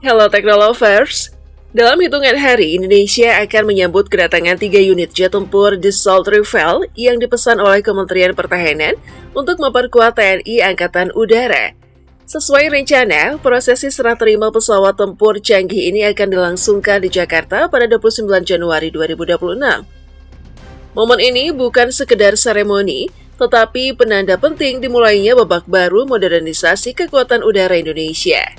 Hello Technolovers! Dalam hitungan hari, Indonesia akan menyambut kedatangan 3 unit jet tempur Dassault Rafale yang dipesan oleh Kementerian Pertahanan untuk memperkuat TNI Angkatan Udara. Sesuai rencana, prosesi serah terima pesawat tempur canggih ini akan dilangsungkan di Jakarta pada 29 Januari 2026. Momen ini bukan sekedar seremoni, tetapi penanda penting dimulainya babak baru modernisasi kekuatan udara Indonesia.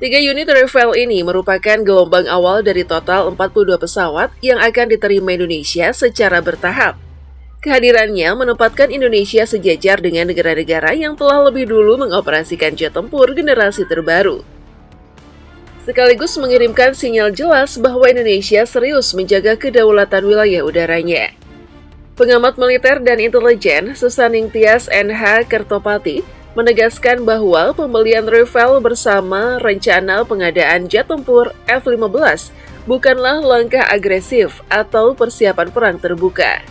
3 unit Rafale ini merupakan gelombang awal dari total 42 pesawat yang akan diterima Indonesia secara bertahap. Kehadirannya menempatkan Indonesia sejajar dengan negara-negara yang telah lebih dulu mengoperasikan jet tempur generasi terbaru. Sekaligus mengirimkan sinyal jelas bahwa Indonesia serius menjaga kedaulatan wilayah udaranya. Pengamat militer dan intelijen Susaning Tias NH Kertopati menegaskan bahwa pembelian Rafale bersama rencana pengadaan jet tempur F-15 bukanlah langkah agresif atau persiapan perang terbuka.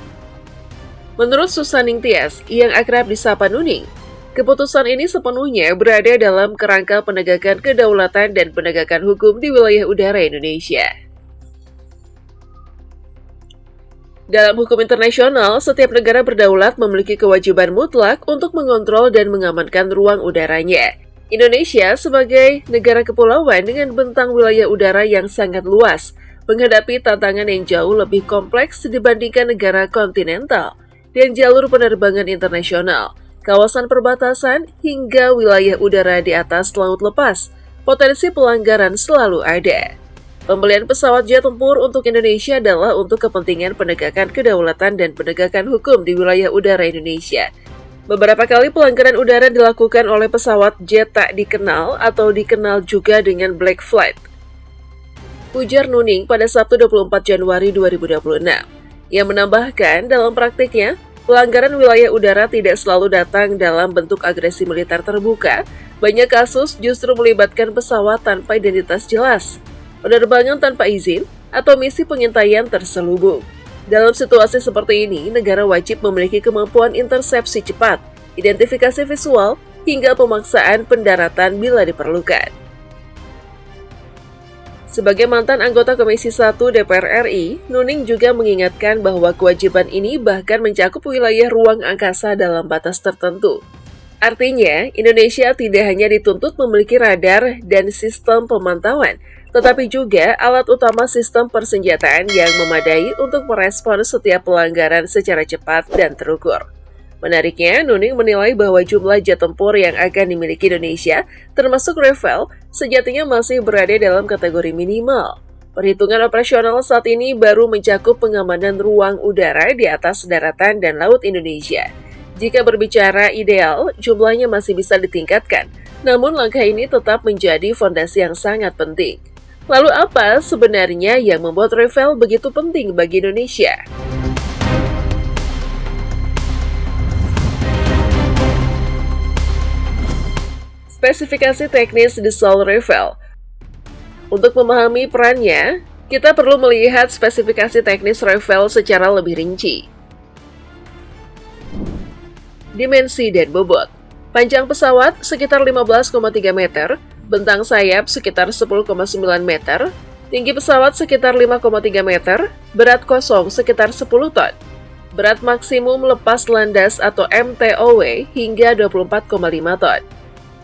Menurut Susaning Tias, yang akrab disapa Nuning, keputusan ini sepenuhnya berada dalam kerangka penegakan kedaulatan dan penegakan hukum di wilayah udara Indonesia. Dalam hukum internasional, setiap negara berdaulat memiliki kewajiban mutlak untuk mengontrol dan mengamankan ruang udaranya. Indonesia sebagai negara kepulauan dengan bentang wilayah udara yang sangat luas, menghadapi tantangan yang jauh lebih kompleks dibandingkan negara kontinental dan jalur penerbangan internasional, kawasan perbatasan, hingga wilayah udara di atas laut lepas. Potensi pelanggaran selalu ada. Pembelian pesawat jet tempur untuk Indonesia adalah untuk kepentingan penegakan kedaulatan dan penegakan hukum di wilayah udara Indonesia. Beberapa kali pelanggaran udara dilakukan oleh pesawat jet tak dikenal atau dikenal juga dengan black flight, ujar Nuning pada Sabtu 24 Januari 2026. Yang menambahkan, dalam praktiknya, pelanggaran wilayah udara tidak selalu datang dalam bentuk agresi militer terbuka. Banyak kasus justru melibatkan pesawat tanpa identitas jelas, penerbangan tanpa izin, atau misi pengintaian terselubung. Dalam situasi seperti ini, negara wajib memiliki kemampuan intersepsi cepat, identifikasi visual, hingga pemaksaan pendaratan bila diperlukan. Sebagai mantan anggota Komisi 1 DPR RI, Nuning juga mengingatkan bahwa kewajiban ini bahkan mencakup wilayah ruang angkasa dalam batas tertentu. Artinya, Indonesia tidak hanya dituntut memiliki radar dan sistem pemantauan, tetapi juga alat utama sistem persenjataan yang memadai untuk merespon setiap pelanggaran secara cepat dan terukur. Menariknya, Nuning menilai bahwa jumlah jet tempur yang akan dimiliki Indonesia, termasuk Rafale, sejatinya masih berada dalam kategori minimal. Perhitungan operasional saat ini baru mencakup pengamanan ruang udara di atas daratan dan laut Indonesia. Jika berbicara ideal, jumlahnya masih bisa ditingkatkan, namun langkah ini tetap menjadi fondasi yang sangat penting. Lalu apa sebenarnya yang membuat Rafale begitu penting bagi Indonesia? Spesifikasi teknis Dassault Rafale. Untuk memahami perannya, kita perlu melihat spesifikasi teknis Rafale secara lebih rinci. Dimensi dan bobot. Panjang pesawat sekitar 15,3 meter, bentang sayap sekitar 10,9 meter, tinggi pesawat sekitar 5,3 meter, berat kosong sekitar 10 ton. Berat maksimum lepas landas atau MTOW hingga 24,5 ton.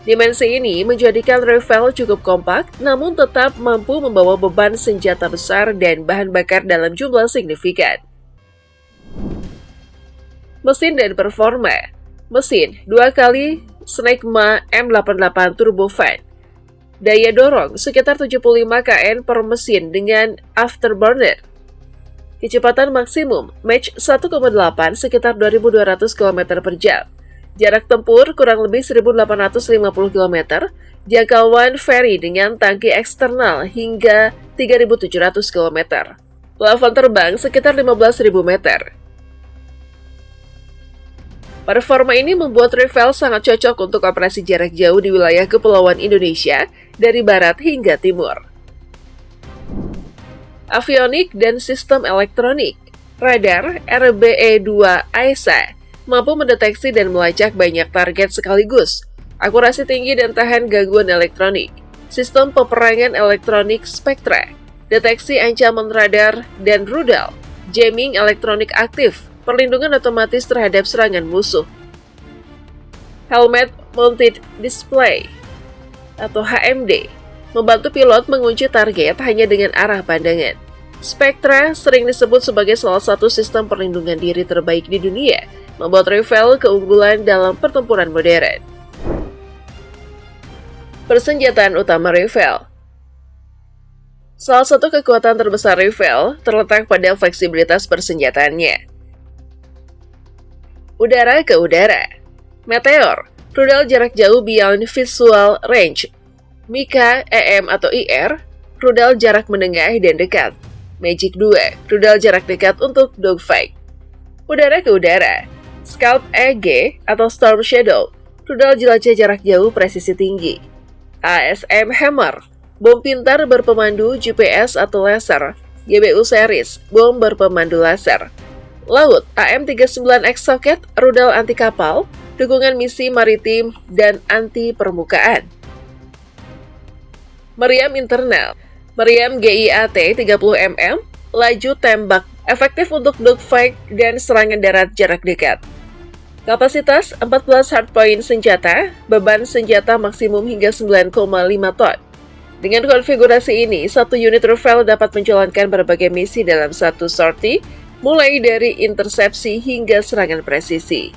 Dimensi ini menjadikan Rafale cukup kompak, namun tetap mampu membawa beban senjata besar dan bahan bakar dalam jumlah signifikan. Mesin dan performa. Mesin 2 kali Snecma M88 turbofan. Daya dorong sekitar 75 kN per mesin dengan afterburner. Kecepatan maksimum Mach 1,8 sekitar 2.200 km per jam. Jarak tempur kurang lebih 1.850 km. Jangkauan ferry dengan tangki eksternal hingga 3.700 km. Plafon terbang sekitar 15.000 meter. Performa ini membuat Rafale sangat cocok untuk operasi jarak jauh di wilayah kepulauan Indonesia dari barat hingga timur. Avionik dan sistem elektronik. Radar RBE-2 AESA mampu mendeteksi dan melacak banyak target sekaligus. Akurasi tinggi dan tahan gangguan elektronik. sistem peperangan elektronik Spectra, deteksi ancaman radar dan rudal, jamming elektronik aktif, perlindungan otomatis terhadap serangan musuh. Helmet Mounted Display atau HMD membantu pilot mengunci target hanya dengan arah pandangan. Spectra sering disebut sebagai salah satu sistem perlindungan diri terbaik di dunia, membuat Rafale keunggulan dalam pertempuran modern. Persenjataan utama Rafale. Salah satu kekuatan terbesar Rafale terletak pada fleksibilitas persenjataannya. Udara ke udara. Meteor, rudal jarak jauh beyond visual range. Mika, EM atau IR, rudal jarak menengah dan dekat. Magic 2, rudal jarak dekat untuk dogfight. Udara ke udara. Scalp EG atau Storm Shadow, rudal jelajah jarak jauh presisi tinggi. ASM Hammer, bom pintar berpemandu GPS atau laser. GBU Series, bom berpemandu laser. Laut, AM-39X Socket, rudal anti kapal, dukungan misi maritim dan anti permukaan. Meriam internal. Meriam GIAT 30mm, laju tembak, efektif untuk dogfight dan serangan darat jarak dekat. Kapasitas 14 hardpoint senjata, beban senjata maksimum hingga 9,5 ton. Dengan konfigurasi ini, satu unit Rafale dapat menjalankan berbagai misi dalam satu sortie, mulai dari intersepsi hingga serangan presisi.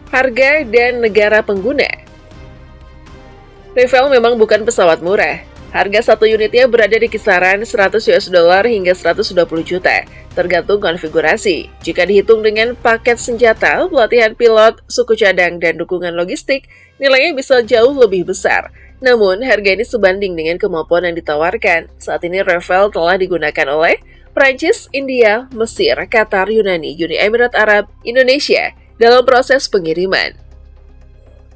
Harga dan negara pengguna. Rafale memang bukan pesawat murah. Harga satu unitnya berada di kisaran 100 US dollar hingga 120 juta, tergantung konfigurasi. Jika dihitung dengan paket senjata, pelatihan pilot, suku cadang, dan dukungan logistik, nilainya bisa jauh lebih besar. Namun, harga ini sebanding dengan kemampuan yang ditawarkan. Saat ini Rafale telah digunakan oleh Prancis, India, Mesir, Qatar, Yunani, Uni Emirat Arab, Indonesia dalam proses pengiriman.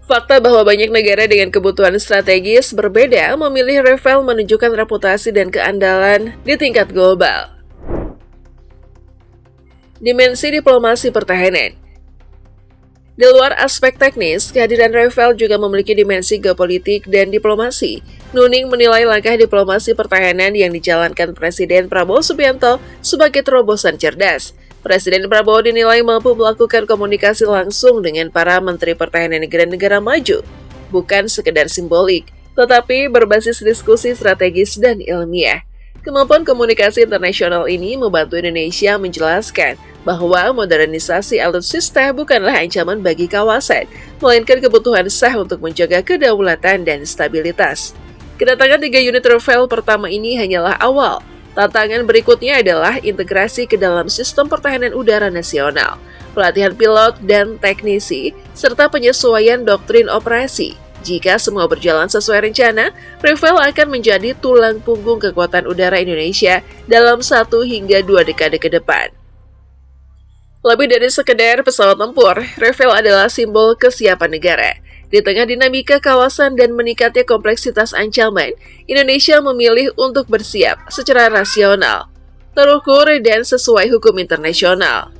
Fakta bahwa banyak negara dengan kebutuhan strategis berbeda memilih Rafale menunjukkan reputasi dan keandalan di tingkat global. Dimensi diplomasi pertahanan. Di luar aspek teknis, kehadiran Rafale juga memiliki dimensi geopolitik dan diplomasi. Nuning menilai langkah diplomasi pertahanan yang dijalankan Presiden Prabowo Subianto sebagai terobosan cerdas. Presiden Prabowo dinilai mampu melakukan komunikasi langsung dengan para menteri pertahanan negara-negara maju, bukan sekedar simbolik, tetapi berbasis diskusi strategis dan ilmiah. Kemampuan komunikasi internasional ini membantu Indonesia menjelaskan bahwa modernisasi alutsista bukanlah ancaman bagi kawasan, melainkan kebutuhan sah untuk menjaga kedaulatan dan stabilitas. Kedatangan 3 unit Rafale pertama ini hanyalah awal. Tantangan berikutnya adalah integrasi ke dalam sistem pertahanan udara nasional, pelatihan pilot dan teknisi, serta penyesuaian doktrin operasi. Jika semua berjalan sesuai rencana, Rafale akan menjadi tulang punggung kekuatan udara Indonesia dalam 1 hingga 2 dekade ke depan. Lebih dari sekedar pesawat tempur, Rafale adalah simbol kesiapan negara. Di tengah dinamika kawasan dan meningkatnya kompleksitas ancaman, Indonesia memilih untuk bersiap secara rasional, terukur, dan sesuai hukum internasional.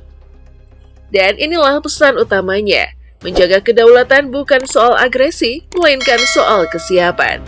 Dan inilah pesan utamanya, menjaga kedaulatan bukan soal agresi, melainkan soal kesiapan.